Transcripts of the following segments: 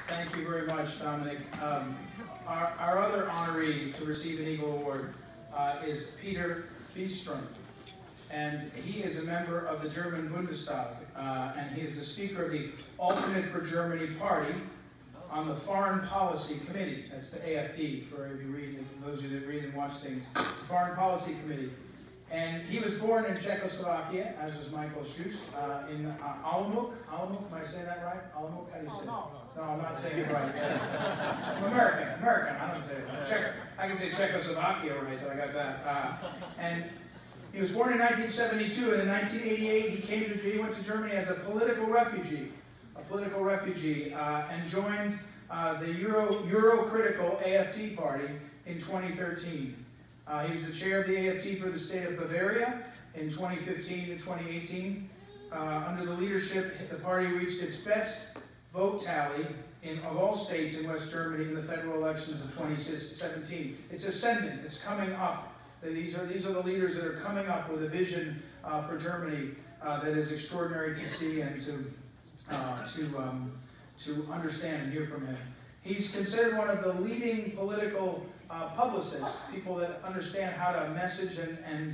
Thank you very much, Dominic. Our other honoree to receive an Eagle Award is Petr Bystron. And he is a member of the German Bundestag, and he is the Speaker of the Alternate for Germany Party on the Foreign Policy Committee. That's the AFD, for if you read, those of you that read and watch things. The Foreign Policy Committee. And he was born in Czechoslovakia, as was Michael Schust, in Olomouc. Olomouc, am I saying that right? Olomouc, how do you say it? No, I'm not saying it right. I'm American, I don't say it right. I can say Czechoslovakia right, so I got that. And he was born in 1972, and in 1988 he went to Germany as a political refugee, and joined the Euro-critical AFD party in 2013. He was the chair of the AFD for the state of Bavaria in 2015 to 2018. Under the leadership, the party reached its best vote tally of all states in West Germany in the federal elections of 2017. It's ascendant. It's coming up. These are the leaders that are coming up with a vision for Germany that is extraordinary to see and to understand and hear from him. He's considered one of the leading political publicists, people that understand how to message and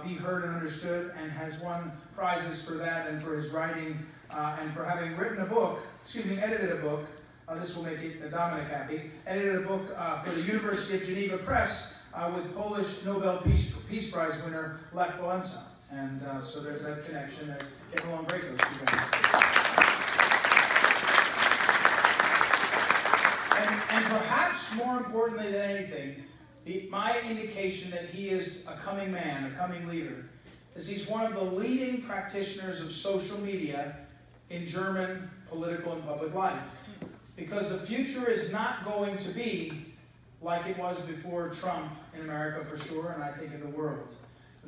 be heard and understood, and has won prizes for that and for his writing and for having written a book, edited a book, this will make Dominic happy, edited a book for the University of Geneva Press with Polish Nobel Peace Prize winner Lech Walesa. And so there's that connection. They're getting along great, those two guys. And perhaps more importantly than anything, my indication that he is a coming man, a coming leader, is he's one of the leading practitioners of social media in German political and public life. Because the future is not going to be like it was before Trump in America for sure, and I think in the world.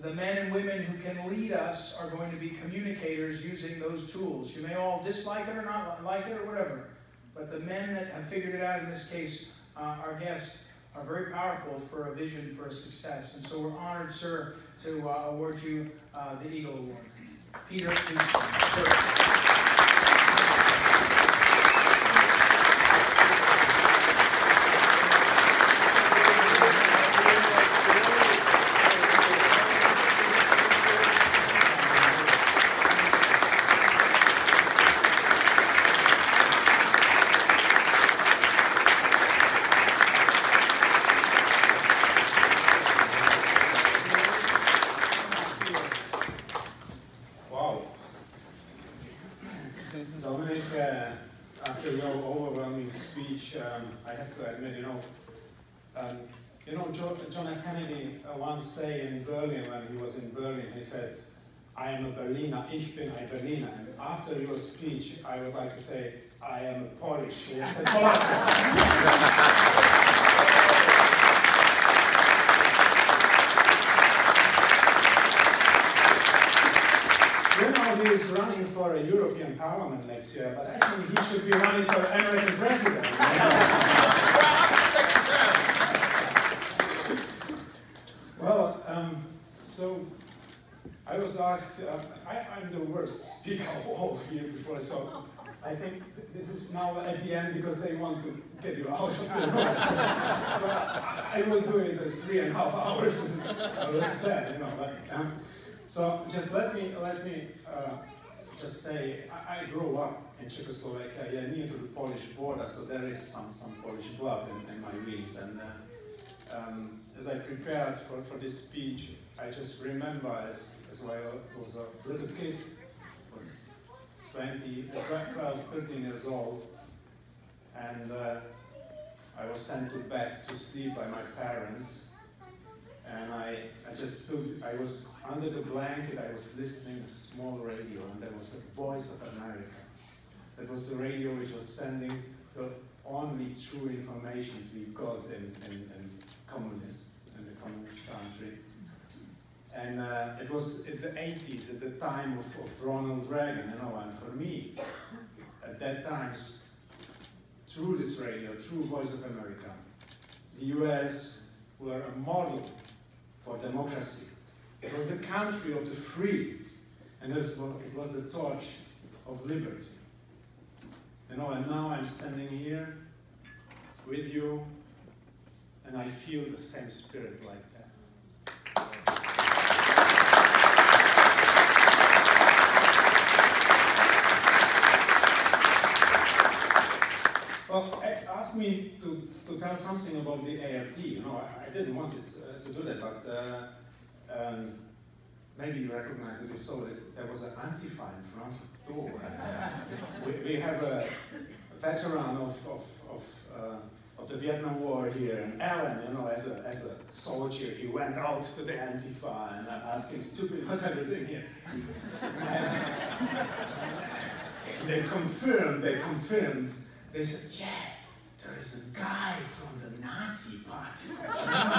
The men and women who can lead us are going to be communicators using those tools. You may all dislike it or not like it or whatever, but the men that have figured it out, in this case, our guests, are very powerful for a vision for a success. And so we're honored, sir, to award you the Eagle Award. Petr Bystron. Dominic, after your overwhelming speech, I have to admit, John F. Kennedy once said in Berlin, when he was in Berlin, he said, "I am a Berliner, ich bin ein Berliner." And after your speech, I would like to say, "I am a Polish." He is running for a European Parliament next year, but I think he should be running for American president. Well, so I was asked, I'm the worst speaker of all here before, so I think this is now at the end because they want to get you out of the room. So I will do it in 3.5 hours instead, But, so just let me just say, I grew up in Czechoslovakia, near to the Polish border, so there is some Polish blood in my veins. And as I prepared for this speech, I just remember as I was a little kid, was 12, 13 years old, and I was sent to bed to sleep by my parents. And I just stood, I was under the blanket, I was listening to a small radio, and there was a Voice of America. That was the radio which was sending the only true information we got in the communist country. And it was in the 80s, at the time of Ronald Reagan, and for me, at that time, through this radio, through Voice of America, the US were a model for democracy. It was the country of the free, and it was the torch of liberty. You know, and now I'm standing here with you, and I feel the same spirit like that. Well, asked me to tell something about the AFD. You know, I didn't want it to do that, but maybe you recognize it. You saw it. There was an Antifa in front of the door. We have a veteran of the Vietnam War here, and Alan, you know, as a soldier, he went out to the Antifa and I asked him, "Stupid, what are you doing here?" They confirmed. They said, "Yeah, there is a guy from the Nazi party from Germany."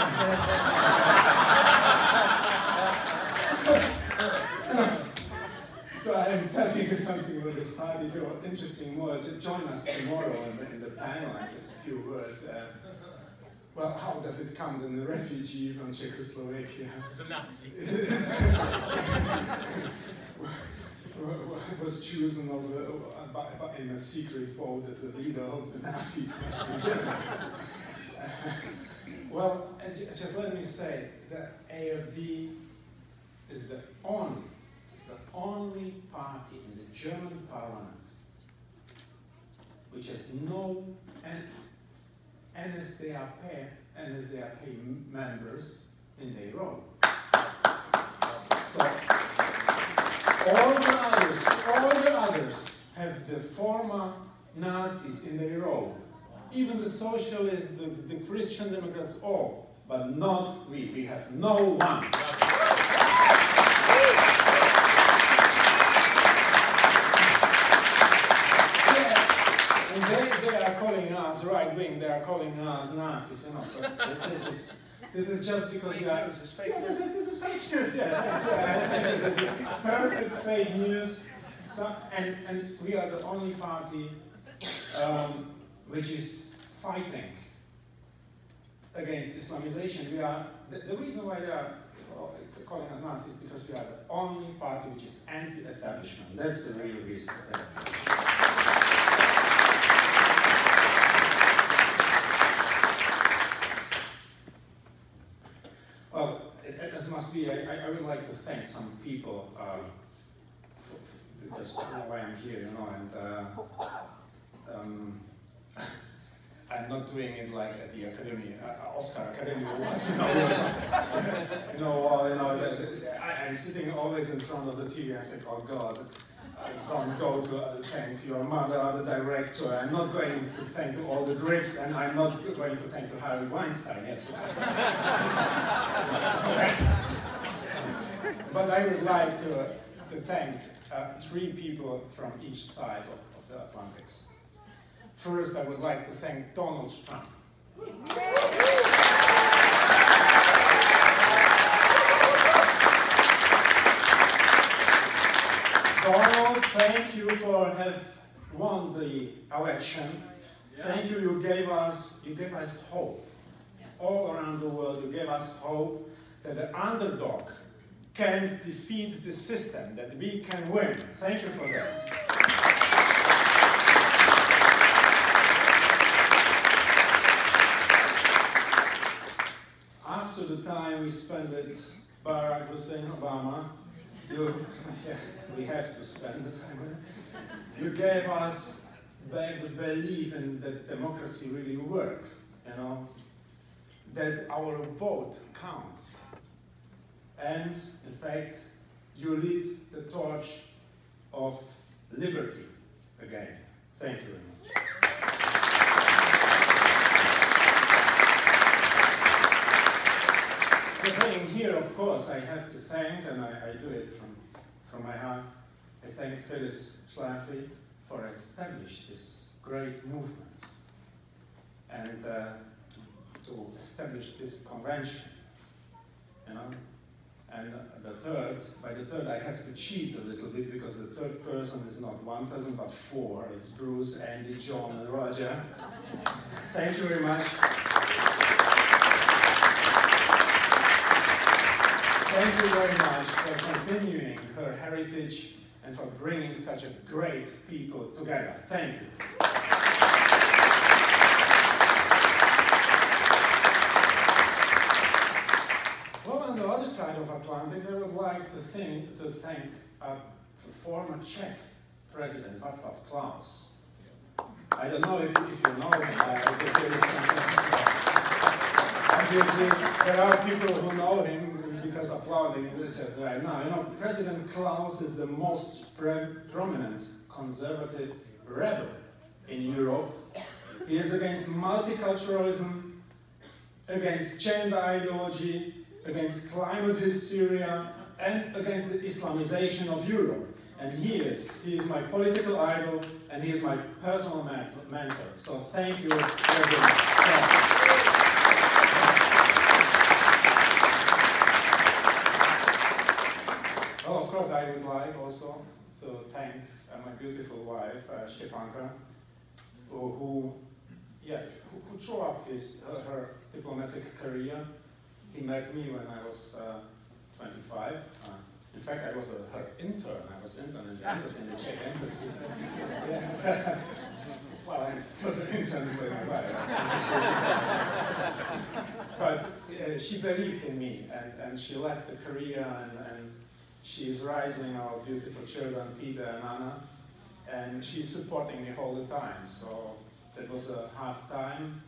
So I'm telling you something about this party. If you're interested more, just join us tomorrow in the panel. Just a few words. Well, how does it count in a refugee from Czechoslovakia? He's a Nazi. Was chosen in a secret vote as a leader of the Nazi party in Germany. Well, just let me say that AFD is the only party in the German parliament which has no NSDAP members in their row. So all the others have the former Nazis in their row. Even the socialists, the Christian Democrats, all, but not we. We have no one. And they are calling us right wing. They are calling us Nazis. You know, so this is just because we are. This is fake news. Yeah, this is perfect fake news. So, and we are the only party which is fighting against Islamization. We are the reason why they are calling us Nazis is because we are the only party which is anti-establishment. That's the real reason. Well, it must be. I would like to thank some people because why I'm here, you know, and I'm not doing it like at the Academy, Oscar Academy Awards. I'm sitting always in front of the TV and say, "Oh God, don't go to thank your mother, the director. I'm not going to thank all the Griffs, and I'm not going to thank Harvey Weinstein." Yes. But I would like to thank 3 people from each side of the Atlantics. First, I would like to thank Donald Trump. Donald, thank you for have won the election. Thank you. You gave us hope. All around the world, you gave us hope that the underdog can defeat the system, that we can win. Thank you for that. After the time we spent it, Barack Hussein Obama, we have to spend the time with him. You gave us back the belief in that democracy really works, you know, that our vote counts. And, in fact, you lead the torch of liberty again. Thank you very much. For being here, of course, I have to thank, and I do it from my heart, I thank Phyllis Schlafly for establishing this great movement and to establish this convention, you know. And by the third, I have to cheat a little bit because the third person is not one person but 4. It's Bruce, Andy, John, and Roger. Thank you very much. Thank you very much for continuing her heritage and for bringing such a great people together. Thank you. Well, on the other side of Atlantic, I would like to thank the former Czech President Václav Klaus. I don't know if you know him. Obviously, there are people who know him because applauding in the chat right now. You know, President Klaus is the most prominent conservative rebel in Europe. He is against multiculturalism, against gender ideology, against climate hysteria, and against the Islamization of Europe. And he is my political idol, and he is my personal mentor. So thank you very much. Well, of course, I would like also to thank my beautiful wife, Stepanka, who threw up her diplomatic career. He met me when I was 25. In fact, I was her intern. I was intern in the embassy, in the Czech embassy. Yeah. Well, I'm still an intern with my wife. But she believed in me, and she left the career, and she is raising our beautiful children, Peter and Anna, and she's supporting me all the time. So that was a hard time,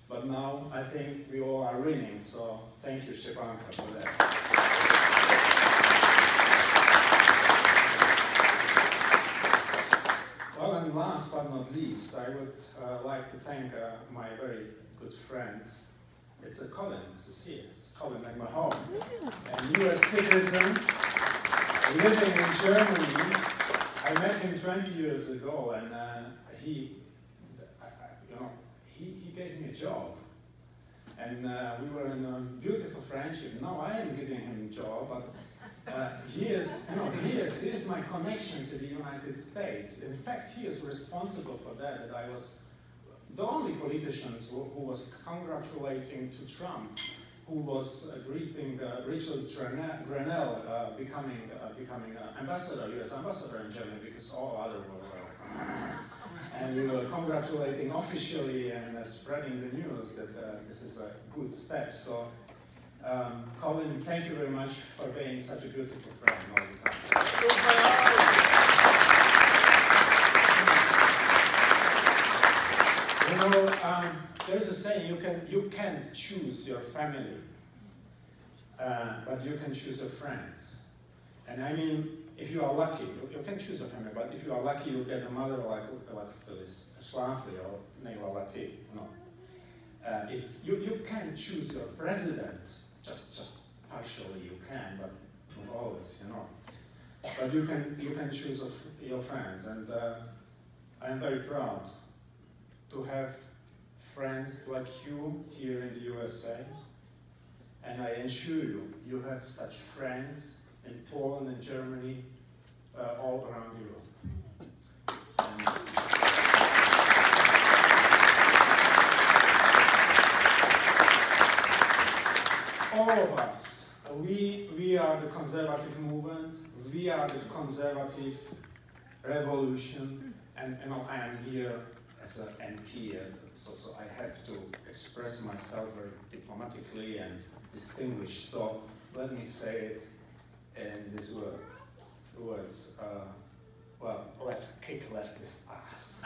but now I think we all are winning. So thank you, Stepanka, for that. Well, and last but not least, I would like to thank my very good friend. It's a Colin. This is here. It's Colin at my home. A U.S. citizen living in Germany. I met him 20 years ago, and he gave me a job. And we were in a beautiful friendship. Now I am giving him a job, but he is my connection to the United States. In fact, he is responsible for that I was the only politician who was congratulating to Trump, who was greeting Richard Grenell becoming ambassador, U.S. ambassador in Germany, because all other were and we were congratulating officially and spreading the news that this is a good step. So, Colin, thank you very much for being such a beautiful friend all the time. You know, there's a saying, you can't choose your family, but you can choose your friends. And I mean, if you are lucky, you can choose a family, but if you are lucky, you get a mother like Phyllis Schlafly or Neila Latif. No. If you can choose your president, just partially you can, but not always, you know. But you can choose your friends, and I am very proud to have friends like you here in the USA, and I assure you, you have such friends in Poland and Germany, all around Europe. All of us, we are the conservative movement, we are the conservative revolution, and you know, I am here as an MP, so I have to express myself very diplomatically and distinguished. So let me say it in these words. Well, let's kick leftist ass.